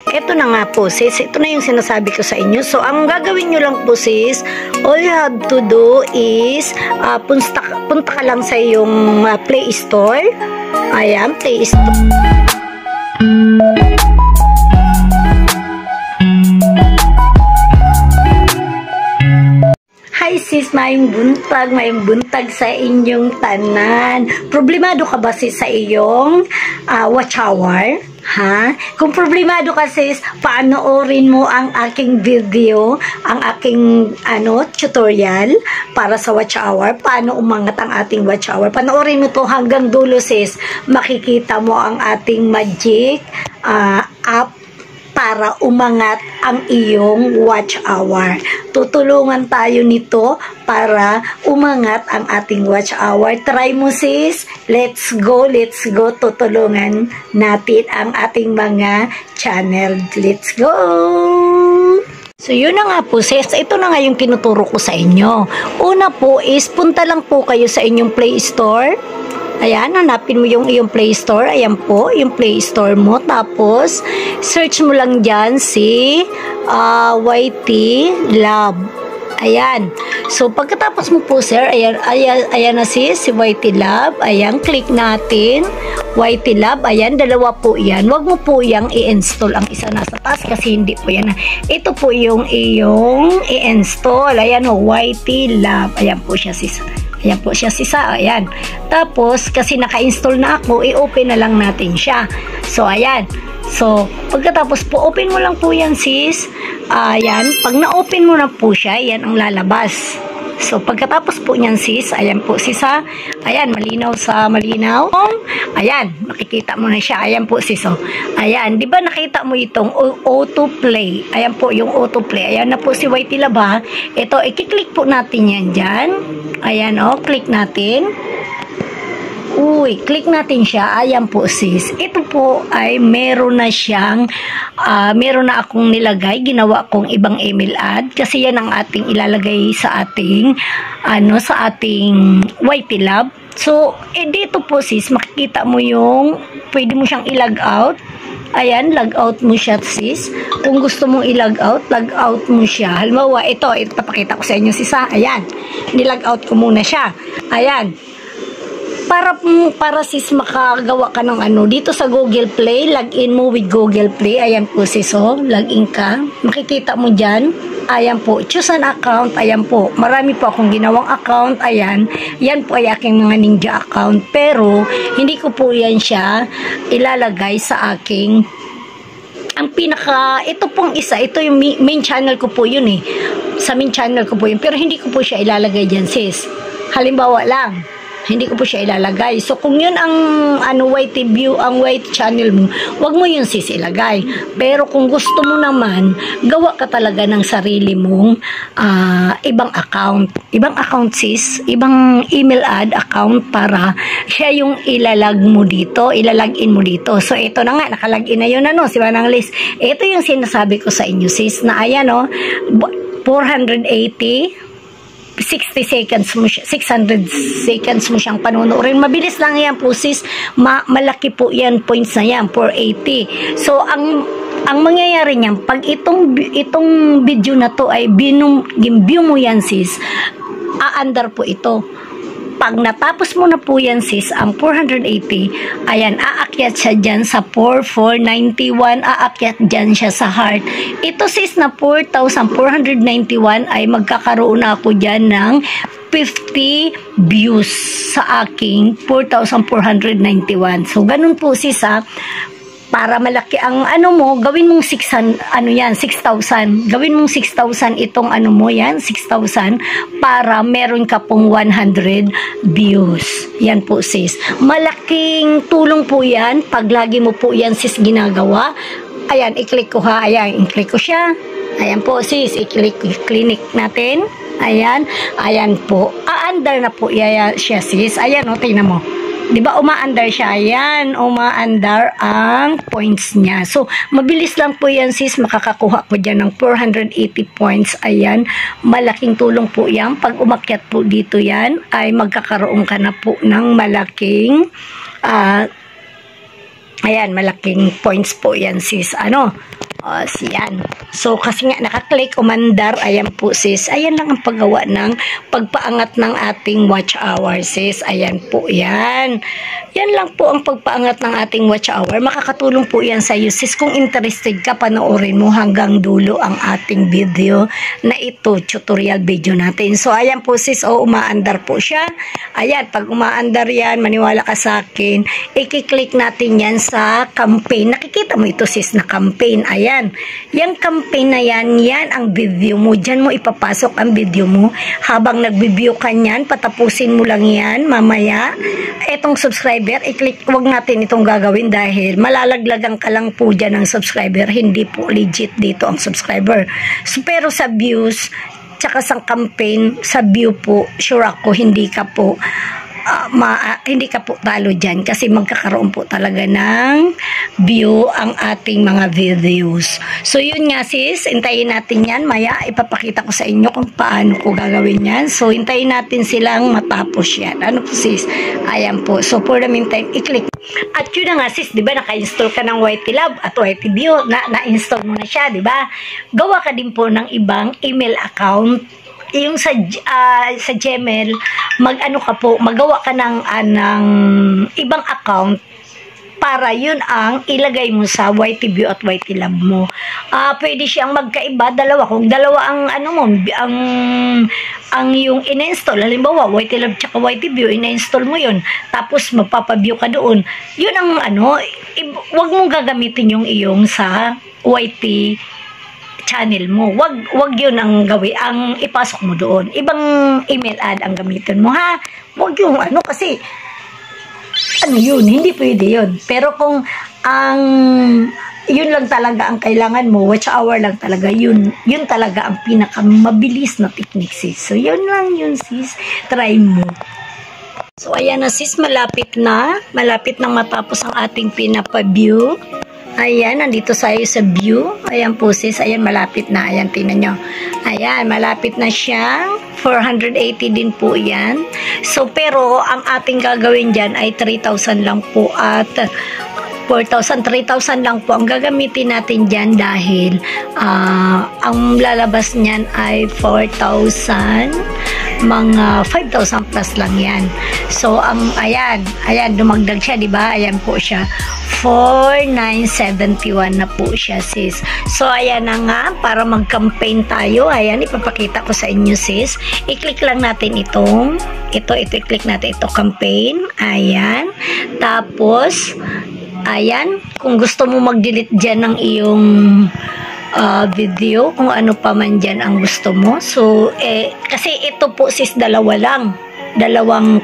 Ito na nga po sis, ito na yung sinasabi ko sa inyo. So, ang gagawin nyo lang po sis, all you have to do is, punta ka lang sa yung Play Store. Ayan, Play Store. Hi sis, mayong buntag sa inyong tanan. Problemado ka ba sis sa iyong watch hour? Ha? Kung problemado ka sis, paanoorin mo ang aking video, ang aking tutorial para sa watch hour, paano umangat ang ating watch hour. Panoorin mo to hanggang dulo sis, makikita mo ang ating magic app para umangat ang iyong watch hour. Tutulungan tayo nito para umangat ang ating watch hour. Try mo sis. Let's go. Tutulungan natin ang ating mga channel. Let's go! So, yun na nga po sis. Ito na nga yung tinuturo ko sa inyo. Una po is, punta lang po kayo sa inyong Play Store. Ayan, hanapin mo yung iyong Play Store. Ayan po, yung Play Store mo. Tapos, search mo lang dyan si YT Lab. Ayan. So, pagkatapos mo po, sir, ayan na si YT Lab. Ayan, click natin. YT Lab. Ayan, dalawa po yan. Huwag mo po yung i-install ang isa nasa taas kasi hindi po yan. Ito po yung iyong i-install. Ayan o, YT Lab. Ayan po siya, sis. Ayan po siya sisa, ayan. Tapos, kasi naka-install na ako, i-open na lang natin siya. So, ayan. So, pagkatapos po, open mo lang po yan sis. Ayan, pag na-open mo na po siya, yan ang lalabas. So, pagkatapos po niyan sis, ayan po sis ha. Ayan, malinaw sa malinaw. Ayan, makikita mo na siya. Ayan po sis. Oh. Ayan, di ba nakita mo itong autoplay? Ayan po yung autoplay. Ayan na po si YT Lab ha. Ito, i-click po natin yan dyan. Ayan o, click natin. Uy, click natin siya. Ayan po sis. Ito po ay meron na siyang, meron na akong nilagay. Ginawa kong ibang email ad. Kasi yan ang ating ilalagay sa ating, sa ating YT Lab. So, dito po sis, makikita mo yung, pwede mo siyang i-log out. Ayan, log out mo siya sis. Kung gusto mong i-log out mo siya. Halimbawa, ito papakita ko sa inyo sis ha. Ayan, ni-log out ko muna siya. Ayan. Para sis makagawa ka ng dito sa Google Play, login mo with Google Play. Ayan po sis, login ka. Makikita mo dyan. Ayan po, choose an account. Ayan po, marami po akong ginawang account. Ayan, yan po ay aking mga ninja account. Pero, hindi ko po yan siya ilalagay sa aking ito pong isa, ito yung main channel ko po yun eh. Sa main channel ko po yun. Pero hindi ko po siya ilalagay dyan sis. Halimbawa lang, hindi ko po siya ilalagay. So, kung yun ang YT view, ang YT channel mo, wag mo yun sis ilagay. Pero kung gusto mo naman, gawa ka talaga ng sarili mong ibang account. Ibang account sis, ibang email ad account para siya yung ilalag mo dito, ilalagin mo dito. So, ito na nga, nakalagin na yun si Manang Liz. Ito yung sinasabi ko sa inyo sis, na ayan 480 60 seconds mo siya, 600 seconds mo siyang panunuorin. Mabilis lang yan po sis. Malaki po yan, points na yan, 480. So, ang mangyayari niyan, pag itong video na to ay view mo yan sis, aandar po ito. Pag natapos mo na po yan sis, ang 480, ayan, aakyat siya dyan sa 4491, aakyat dyan siya sa heart. Ito sis na 4,491 ay magkakaroon na ako dyan ng 50 views sa aking 4,491. So, ganun po sis ha. Para malaki ang mo, gawin mong 6,000, 6,000. Gawin mong 6,000 itong mo yan, 6,000 para meron ka pong 100 views. Yan po sis. Malaking tulong po yan pag lagi mo po yan sis ginagawa. Ayan, i-click ko ha. Ayan, i-click ko siya. Ayan po sis, i-click natin. Ayan, ayan po. Aandar na po siya sis. Ayan tingnan mo. Diba umaandar siya? Ayan, umaandar ang points niya. So, mabilis lang po yan sis. Makakakuha ko dyan ng 480 points. Ayan, malaking tulong po yan. Pag umakyat po dito yan, ay magkakaroon ka na po ng malaking ayan, malaking points po yan sis. Siyan. So, kasi nga nakaklik, umandar, ayan po sis. Ayan lang ang paggawa ng pagpaangat ng ating watch hour sis. Ayan po yan. Yan lang po ang pagpaangat ng ating watch hour. Makakatulong po yan sa iyo sis. Kung interested ka, panoorin mo hanggang dulo ang ating video na ito, tutorial video natin. So, ayan po sis, umaandar po siya. Ayan, pag umaandar yan, maniwala ka sa akin, i-click natin yan sa campaign. Nakikita mo ito sis na campaign. Ayan. Yung campaign na yan, yan ang video mo. Diyan mo ipapasok ang video mo. Habang nag-view ka niyan, patapusin mo lang yan. Mamaya, etong subscriber, i-click, wag natin itong gagawin dahil malalaglagan ka lang po dyan ng subscriber. Hindi po legit dito ang subscriber. So, pero sa views, tsaka sa campaign, sa view po, sure ako, hindi ka po talo dyan kasi magkakaroon po talaga ng view ang ating mga videos. So yun nga sis, hintayin natin yan. Maya ipapakita ko sa inyo kung paano ko gagawin yan. So hintayin natin silang matapos yan. Ano po sis? Ayan po. So for the meantime, i-click. At yun na nga sis, di ba naka-install ka ng YT Lab at YT View, na-install mo na siya, di ba? Gawa ka din po ng ibang email account. Yung sa Gmail, magawa ka ng ibang account para yun ang ilagay mo sa YT View at YT Lab mo. Pwede siyang magkaiba, dalawa. Kung dalawa ang ang yung in-install, halimbawa YT Lab tsaka YT View, in-install mo yun, tapos magpapaview ka doon. Yun ang wag mong gagamitin yung iyong sa YT channel mo. Wag 'yun ang ang ipasok mo doon. Ibang email ad ang gamitin mo, ha? Wag yung kasi yun, hindi pwede yun. Pero kung yun lang talaga ang kailangan mo, watch hour lang talaga, yun talaga ang pinakamabilis na technique sis. So yun lang yun sis, try mo. So ayan na sis, malapit na matapos ang ating pinapa-view. Ayan, nandito tayo sa view. Ayan po sis, ayan malapit na. Ayan, tingnan nyo. Ayan, malapit na siya. 480 din po yan. So, pero ang ating gagawin dyan ay 3,000 lang po at 4,000, 3,000 lang po ang gagamitin natin dyan dahil ang lalabas niyan ay 4,000, mga 5,000 plus lang yan. So, ayan, dumagdag siya, diba? Ayan po siya. 4,971 na po siya sis. So ayan na nga, para mag-campaign tayo, ayan ipapakita ko sa inyo sis. I-click lang natin ito i-click natin ito, campaign. Ayan, tapos ayan, kung gusto mo mag-delete dyan ng iyong video, kung ano pa man dyan ang gusto mo. So kasi ito po sis, dalawang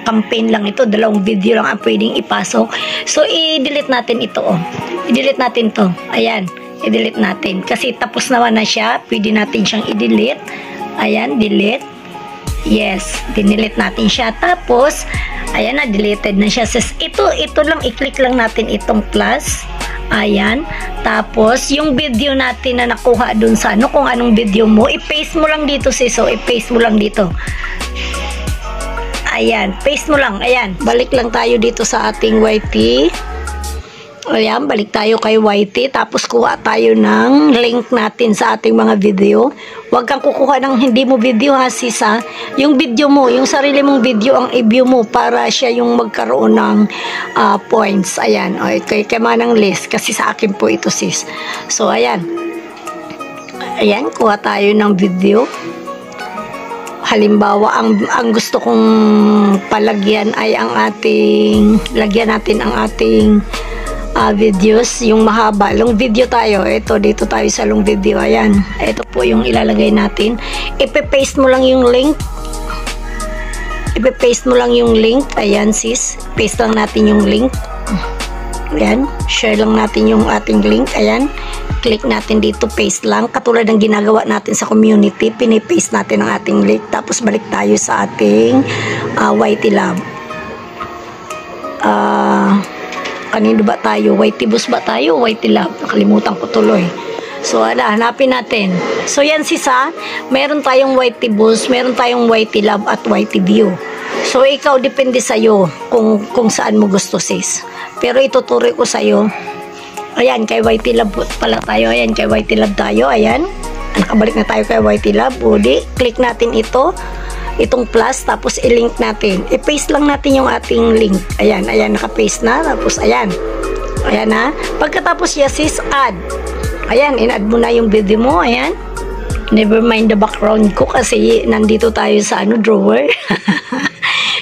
campaign lang ito, dalawang video lang ang pwedeng ipasok. So, i-delete natin ito, i-delete natin to. Ayan, i-delete natin. Kasi tapos naman na siya, pwede natin siyang i-delete. Ayan, delete. Yes, dinelete natin siya. Tapos, ayan na, deleted na siya. Ito lang, i-click lang natin itong plus. Ayan. Tapos, yung video natin na nakuha dun sa kung anong video mo, i-paste mo lang dito sis. So, i-paste mo lang dito. Ayan, paste mo lang. Ayan, balik lang tayo dito sa ating YT. Ayan, balik tayo kay YT. Tapos kuha tayo ng link natin sa ating mga video. Huwag kang kukuha ng hindi mo video ha sis ha. Yung video mo, yung sarili mong video ang i-view mo para siya yung magkaroon ng points. Ayan, okay, kay manang list. Kasi sa akin po ito sis. So, ayan. Ayan, kuha tayo ng video. Halimbawa, ang gusto kong palagyan ay lagyan natin ang ating videos, yung mahaba, long video tayo. Ito, dito tayo sa long video. Ayan, ito po yung ilalagay natin. Ipe-paste mo lang yung link. Ayan sis, paste lang natin yung link. Ayan, share lang natin yung ating link. Ayan, click natin dito, paste lang. Katulad ng ginagawa natin sa community, pinipaste natin ang ating link. Tapos balik tayo sa ating YT Lab. Kanino ba tayo? YT Bus ba tayo? YT Lab. Nakalimutan ko tuloy. So, hanapin natin. So, yan sisa. Meron tayong YT Bus, meron tayong YT Lab at YT View. So, ikaw, depende sa'yo kung saan mo gusto sis. Pero ituturo ko sa'yo Ayan, kay YT Lab pala tayo. Ayan, kay YT Lab tayo. Ayan. Nakabalik na tayo kay YT Lab. Uli, click natin itong plus, tapos i-link natin. I-paste lang natin yung ating link. Ayan, ayan, naka-paste na. Tapos, ayan. Ayan na. Pagkatapos yan, sis, add. Ayan, in-add mo na yung video mo. Ayan. Never mind the background ko kasi nandito tayo sa drawer.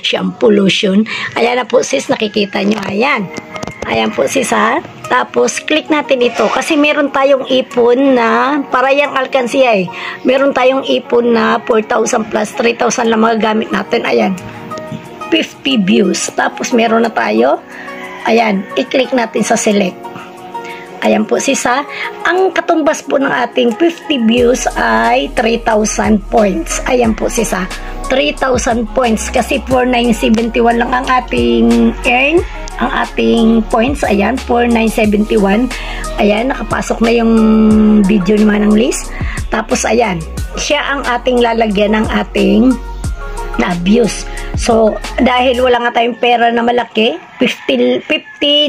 Shampoo lotion. Ayan na po, sis, nakikita nyo. Ayan. Ayan po, sis, ha. Tapos, click natin ito. Kasi meron tayong ipon na, para yung alkansiya meron tayong ipon na 4,000 plus 3,000 lang magagamit natin. Ayan. 50 views. Tapos, meron na tayo. Ayan. I-click natin sa select. Ayan po, sis, ha. Ang katumbas po ng ating 50 views ay 3,000 points. Ayan po, sis, ha. 3,000 points. Kasi 4,971 lang ang ating earn. Ang ating points, ayan, 4,971. Ayan, nakapasok na yung video ni Manang Liz. Tapos, ayan, siya ang ating lalagyan ng ating na views. So, dahil wala nga tayong pera na malaki, 50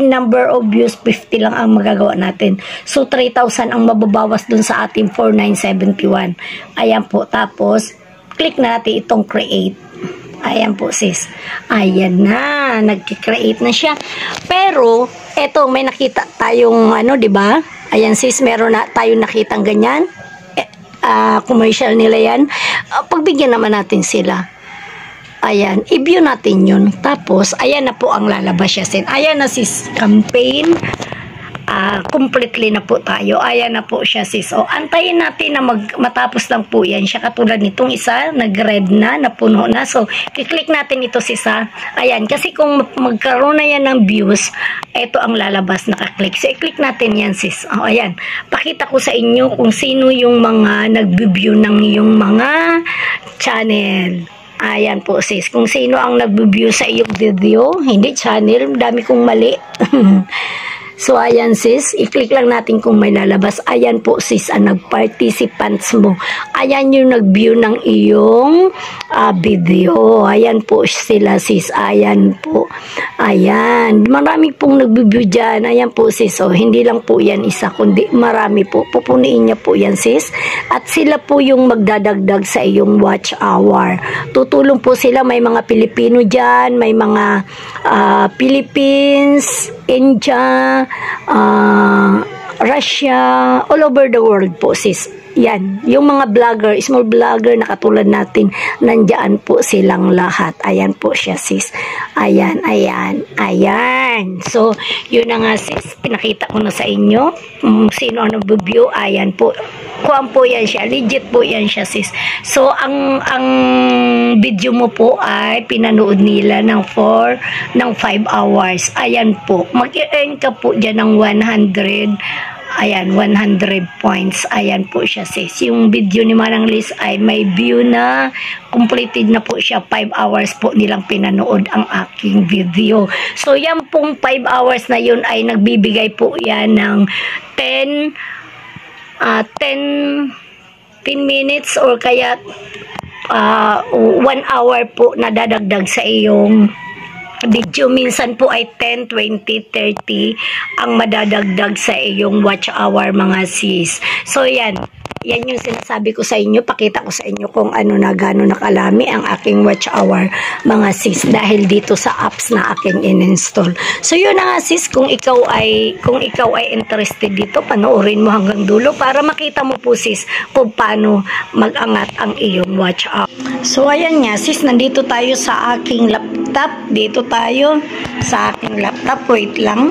number of views, 50 lang ang magagawa natin. So, 3,000 ang mababawas dun sa ating 4,971. Ayan po, tapos, click natin itong create. Ayan po, sis. Ayan na. Nag-create na siya. Pero, eto, may nakita tayong, di ba? Ayan, sis, meron na tayong nakitang ganyan. Commercial nila yan. Pagbigyan naman natin sila. Ayan, i-view natin yun. Tapos, ayan na po ang lalabas siya, sis. Ayan na, sis, campaign. Completely na po tayo. Ayan na po siya, sis. O, antayin natin na matapos lang po yan siya. Katulad nitong isa, nag-red na, napuno na. So, kiklik natin ito, sis, ha. Ayan, kasi kung magkaroon na yan ng views, ito ang lalabas, nakaklik. So, i-click natin yan, sis. O, ayan. Pakita ko sa inyo kung sino yung mga nag-view ng iyong mga channel. Ayan po, sis. Kung sino ang nag-view sa iyong video, hindi channel, dami kong mali. So, ayan, sis, i-click lang natin kung may lalabas. Ayan po, sis, ang nag-participants mo. Ayan yung nag-view ng iyong video. Ayan po sila, sis. Ayan po. Ayan. Marami pong nag-view dyan. Ayan po, sis. So, hindi lang po yan isa, kundi marami po. Pupuniin niya po yan, sis. At sila po yung magdadagdag sa iyong watch hour. Tutulong po sila. May mga Pilipino dyan. May mga Philippines, India, Russia, all over the world po, sis. Yan, yung mga vlogger, small vlogger na katulad natin, nandyan po silang lahat. Ayan po siya, sis. Ayan, ayan, ayan. So, yun na nga, sis. Pinakita ko na sa inyo sino ang nag-view. Ayan po. Kuhaan po yan siya. Legit po yan siya, sis. So, ang video mo po ay pinanood nila ng 5 hours. Ayan po. Mag-earn ka po dyan ng 100. Ayan, 100 points. Ayan po siya, sis. Yung video ni Manang Liz ay may view na. Completed na po siya. 5 hours po nilang pinanood ang aking video. So, yan pong 5 hours na yun ay nagbibigay po yan ng 10 minutes or kaya 1 hour po na dadagdag sa iyong video. Minsan po ay 10, 20, 30 ang madadagdag sa iyong watch hour, mga sis. So, yan. Yan yung sinasabi ko sa inyo. Pakita ko sa inyo kung ano na gano'n nakalami ang aking watch hour, mga sis, dahil dito sa apps na aking in-install. So, yun na nga, sis. Kung ikaw ay interested dito, panoorin mo hanggang dulo para makita mo po, sis, kung paano mag-angat ang iyong watch hour. So, ayan nga, sis. Nandito tayo sa aking laptop. Dito tayo sa aking laptop. Wait lang.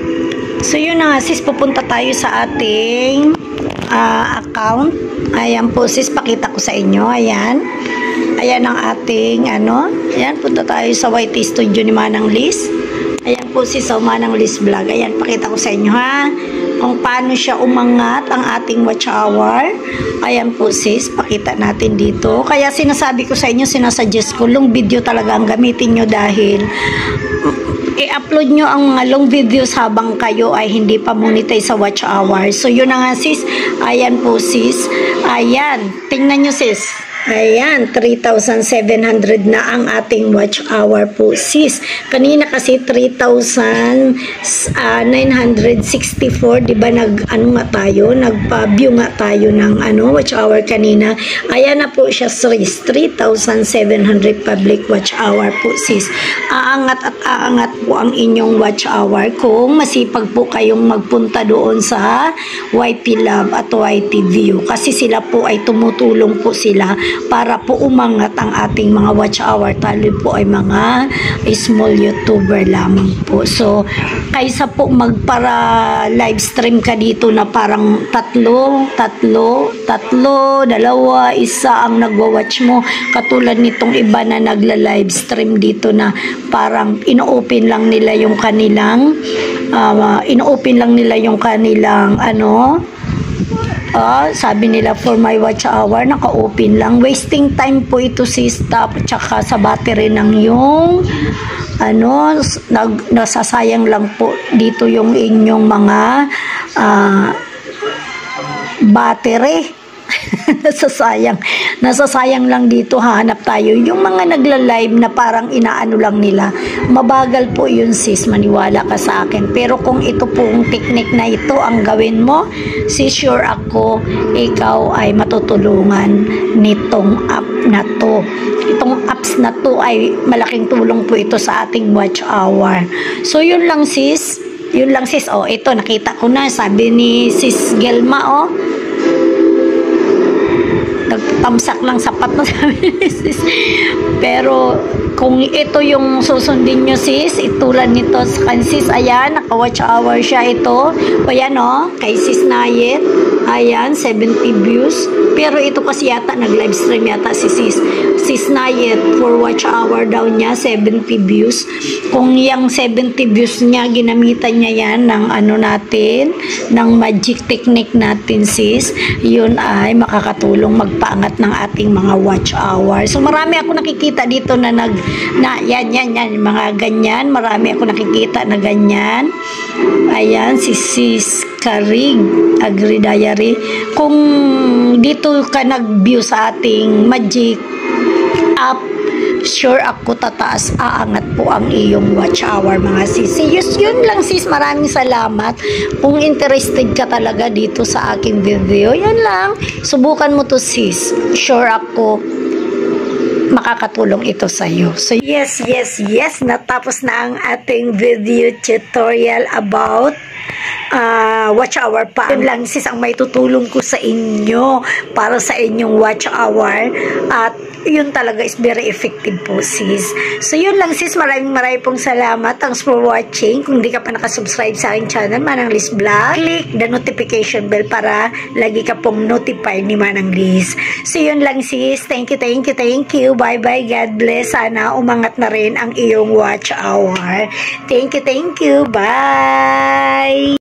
So, yun na nga, sis. Pupunta tayo sa ating account. Ayan po, sis, pakita ko sa inyo. Ayan. Ayan ang ating, ayan, punta tayo sa YT Studio ni Manang Liz. Ayan po, sis, sa Manang Liz Vlog. Ayan, pakita ko sa inyo, ha, kung paano siya umangat ang ating watch hour. Ayan po, sis, pakita natin dito. Kaya sinasabi ko sa inyo, sinasuggest ko, long video talaga ang gamitin nyo dahil i-upload nyo ang mga long videos habang kayo ay hindi pa monetize sa watch hour. So, yun na nga, sis. Ayan po, sis. Ayan. Tingnan nyo, sis. Ayan, 3,700 na ang ating watch hour po, sis. Kanina kasi 3,964, di ba nag-ano nga tayo, nagpa-view nga tayo ng watch hour kanina. Ayan na po siya, sis. 3,700 public watch hour po, sis. Aangat at aangat po ang inyong watch hour kung masipag po kayong magpunta doon sa YT Love at YT View. Kasi sila po ay tumutulong po sila para po umangat ang ating mga watch hour, talo po ay mga small YouTuber lamang po. So, kaysa po magpara live stream ka dito na parang tatlo, dalawa, isa ang nagwa-watch mo, katulad nitong iba na nagla-live stream dito na parang ino-open lang nila yung kanilang sabi nila for my watch hour, naka-open lang. Wasting time po ito, sis. Tsaka sa battery ng yung nasasayang lang po dito yung inyong mga battery. nasasayang lang dito. Hanap tayo yung mga nagla-live na parang inaano lang nila, mabagal po yun, sis, maniwala ka sa akin. Pero kung ito pong technique na ito ang gawin mo, sis, sure ako ikaw ay matutulungan nitong app na to. Itong apps na to ay malaking tulong po ito sa ating watch hour. So yun lang, sis. Oh, ito nakita ko na, sabi ni sis Gelma, nagtamsak lang sapat na sabi ni sis. Pero kung ito yung susundin nyo, sis, itulad nito sa sis, ayan, naka-watch hour siya ito. Ayan, kay sis Nayet, ayan, 70 views. Pero ito kasi yata, nag-live stream yata si sis Nayet, for watch hour daw niya, 70 views. Kung yung 70 views niya, ginamitan niya yan ng natin, ng magic technique natin, sis, yun ay makakatulong magpaangat ng ating mga watch hour. So, marami ako nakikita dito na yan, mga ganyan. Marami ako nakikita na ganyan. Ayan, si sis Karig, Agri Diary. Kung dito ka nag-view sa ating magic app, sure ako tataas, aangat po ang iyong watch hour, mga sis. Yun lang, sis. Maraming salamat. Kung interested ka talaga dito sa aking video, yan lang. Subukan mo to, sis. Sure ako makakatulong ito sa iyo. So, yes. Natapos na ang ating video tutorial about watch hour pa. Yun lang, sis, ang may tutulong ko sa inyo para sa inyong watch hour, at yun talaga is very effective po, sis. So yun lang, sis, maraming pong salamat. Thanks for watching. Kung di ka pa nakasubscribe sa aking channel, Manang Liz Vlog, click the notification bell para lagi ka pong notified ni Manang Liz. So yun lang, sis. Thank you. Bye God bless. Sana umangat na rin ang iyong watch hour. Thank you. Bye.